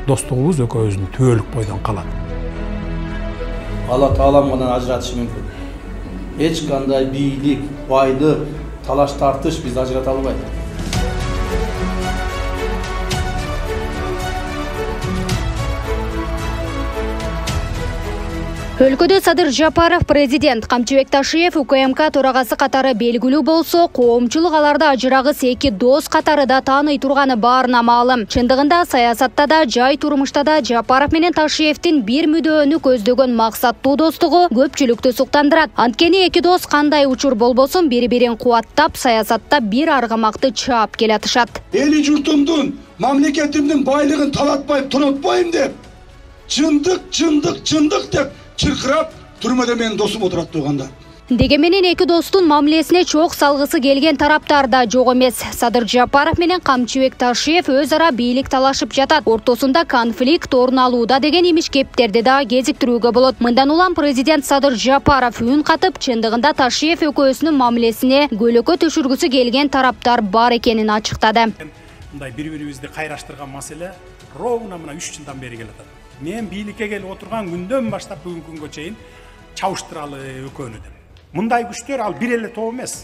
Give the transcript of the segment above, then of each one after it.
достугубуз экөөбүздүн түбөлүк бойдон калат. Алла Таалам гана ажыратышы мүмкүн. Эч кандай бийлик, байлык, талаш тартыш биз ажырата албайт. Өлкөдө Садыр Жапаров президент, Камчыбек Ташиев УКМК төрагасы катары белгилүү болсо, коомчулук аларды ажырагыс эки дос катары да тааный турганы баарына маалым. Чындыгында саясатта да, жай турмушта да Жапаров менен Ташиевдин бир мүдөөөнү көздөгөн максаттуу достугу көпчүлүктү суктандырат. Анткени эки дос кандай учур болбосун бири-бирин кубаттап, саясатта бир аргамакты чаап келатышат. Эли журтумдун, мамлекетимдин байлыгын талатпайм, тонотпайм деп, чындык деп чыркырап түрмөдө менин досум отурат турганда. Дегенменен эки достун мамилесине чок салгысы келген тараптар да жок эмес. Садыр Жапаров менен Камчыбек Ташиев өз ара бийлик талашып жатат. Ортосунда конфликт орун алууда деген имиш кептерди да кезиктирүүгө болот. Мындан улам президент Садыр Жапаров үн катып, чындыгында Ташиев экөөсүнүн мамилесине көлөкө төшүргүсү келген тараптар бар экенин ачыктады. Мындай бири-бирибизди кайраштырган маселе ровно мына 3 жылдан бери келатат. Мен бийликке келип отурган күндөн баштап бүгүнкү күнгө чейин чабыштыралы экөөнү деп. Мындай күчтөр ал бир эле топ эмес.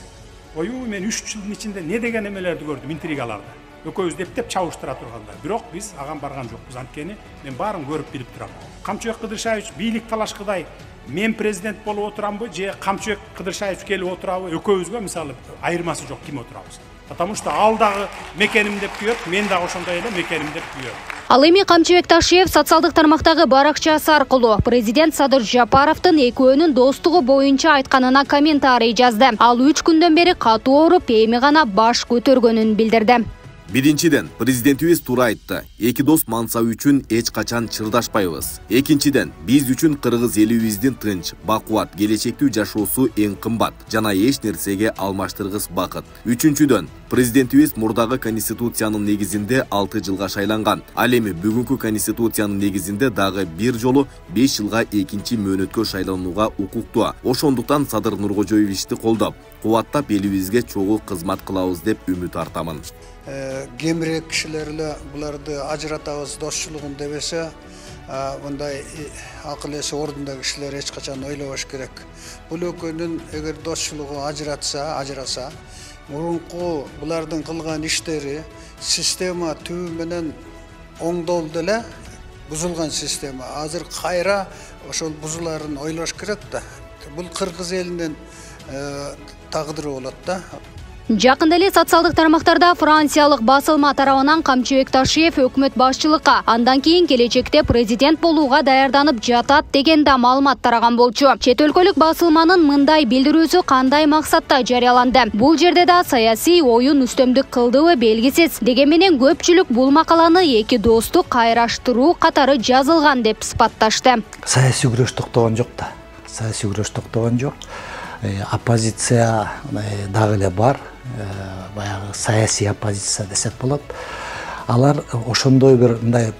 Мен 3 жылдын ичинде не деген эмелерди көрдүм, интригаларды. Экөөбүз дептеп чабыштыра турганда. Бирок биз аган барган жокпуз. Анткени мен баарын көрүп билип турам. Камчыбек Кыдыршаевич бийлик талашкыдай мен президент болуп отурамбы же Камчыбек Кыдыршаевич келип отурабы, экөөбүзгө мисалы айырмасы жок, ким отурабыз. Потому что ал дагы мекеним деп күйөт, мен дагы ошондой эле мекеним деп күйөт. Ал эми Камчыбек Ташиев социалдык тармактагы баракчасы аркылуу президент Садыр Жапаровдун экөөнүн достугу боюнча айтканына комментарий жазды. Ал 3 күндөн бери катуу ооруп, эми гана баш көтөргөнүн билдирди. Биринчиден, президентибиз туура айтты. Эки дос мансабы үчүн эч качан чырдашпайбыз. Экинчиден, биз үчүн кыргыз элибиздин тынч, бакубат, келечектүү жашоосу эң кымбат жана эч нерсеге алмаштыргыс бакыт. Үчүнчүдөн, президентибиз мурдагы конституциянын негизинде 6 жылга шайланган. Ал эми бүгүнкү конституциянын негизинде дагы бир жолу 5 жылга экинчи мөөнөткө шайланууга укуктуу. Ошондуктан Садыр Нуркожоевичти колдоп, кубаттап элибизге чогуу кызмат кылабыз деп үмүт артамын. Кемирээк кишилер эле буларды ажыратабыз досчулугун дебесе, мындай акыл эси ордундагы кишилер эч качан ойлобош керек. Бул экөөнүн эгер досчулугу ажыраса, мурунку булардын кылган иштери система түбү менен оңдолду эле, бузулган система. Азыр кайра ошол бузуларын ойлош керек да. Бул кыргыз элинин тагдыры болот да. Жакында эле социалдык тармактарда франциялык басылма тарабынан Камчыбек Ташиев өкмөт башчылыкка, андан кийин келечекте президент болууга даярданып жатат деген да маалымат тараган болчу. Чет өлкөлүк басылманын мындай билдирүүсү кандай максатта жарыяланды? Бул жерде да саясий оюн үстөмдүк кылдыбы белгисиз. Дегенменен көпчүлүк бул макаланы эки досту кайраштыруу катары жазылган деп сыпатташты. Саясий күрөш токтогон жок да. Оппозиция дагы эле бар. Баягы саясий оппозиция десек болот. Алар ошондой бир мындай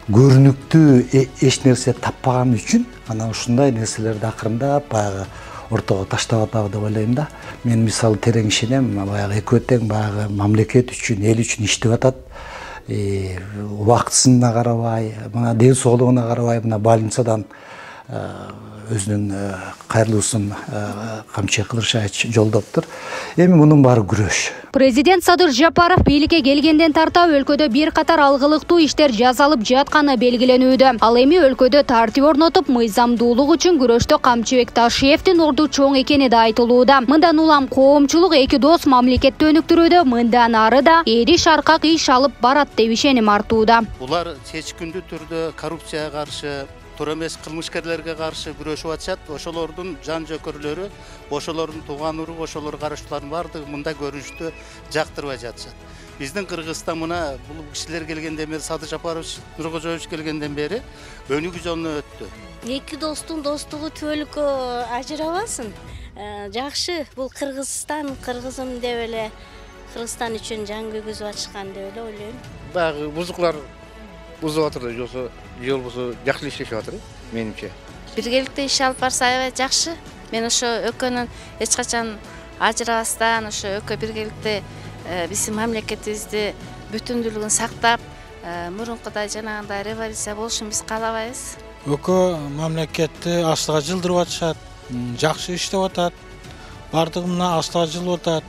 көрүнүктүү эч нерсе таппаган үчүн анан ушундай нерселерди акырындап баягы ортого таштап атабы деп ойлойм да. Мен мисалы терең ишенем, баягы экөө тең баягы мамлекет үчүн, эл үчүн иштеп атат. Убактысына карабай, мына ден соолугуна карабай, мына больницадан өзүнүн кайрылуусун Камчыбек Кыдыршаевич жолдоптур. Эми мунун баары күрөш. Президент Садыр Жапаров бийликке келгенден тарта өлкөдө бир катар алгылыктуу иштер жасалып жатканы белгиленүүдө. Ал эми өлкөдө тартип орнотуп, мыйзамдуулук үчүн күрөштө Камчыбек Ташиевдин орду чоң экени да айтылууда. Мындан улам коомчулук эки дос мамлекетти өнүктүрүүдө мындан ары да эриш аркак иш алып барат деп ишеним артууда. Булар чечкиндүү түрдө коррупцияга каршы, тура эмес кылмышкерлерге каршы күрөшүп атышат. Ошолордун жан жөкөрлөрү, ошолордун тууган уругу, ошолор караштуулардын баардыгы мындай көрүнүштү жактырбай жатышат. Биздин Кыргызстан мына бул кишилер келгенден бери, Садыр Жапарович, Нуркожоевич келгенден бери өнүгүү жолуна өттү. Эки достун достугу түбөлүккө ажырабасын. Жакшы, бул Кыргызстан, кыргызым деп эле, Кыргызстан үчүн жан күйгүзүп атышкан деп эле ойлойм. Баягы бузуклар бузуп атыр, жолсо жол болсо жакшы иштешип атыр, менимче. Биргеликте иш алып барса аябай жакшы. Мен ошо экөөнүн эч качан ажырабастан, ошо экөө биргеликте биздин мамлекетибизди бүтүндүүлүгүн сактап, мурункудай жанагындай революция болушун биз каалабайбыз. Өкө мамлекетти астыга жылдырып атышат, жакшы иштеп атат. Бардыгына астыга жылып атат.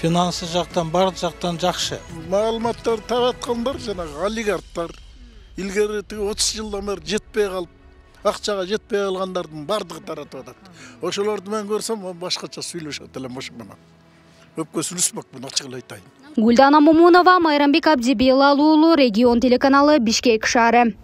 Финансы жактан, бардык жактан жакшы. Маалыматтар тараткандар жанагы олигархтар. Илгери 30 жылдан бери жетпей калып, акчага жетпей калгандардын бардыгы таратып атат. Ошолорду мен көрсөм, башкача сүйлөшөт элем ошо менен. Өпкөсүн үсмөкмүн, ачык эле айтайын. Гүлдана Момунова, Майрамбек Абдибелал уулу, Регион телеканалы, Бишкек шаары.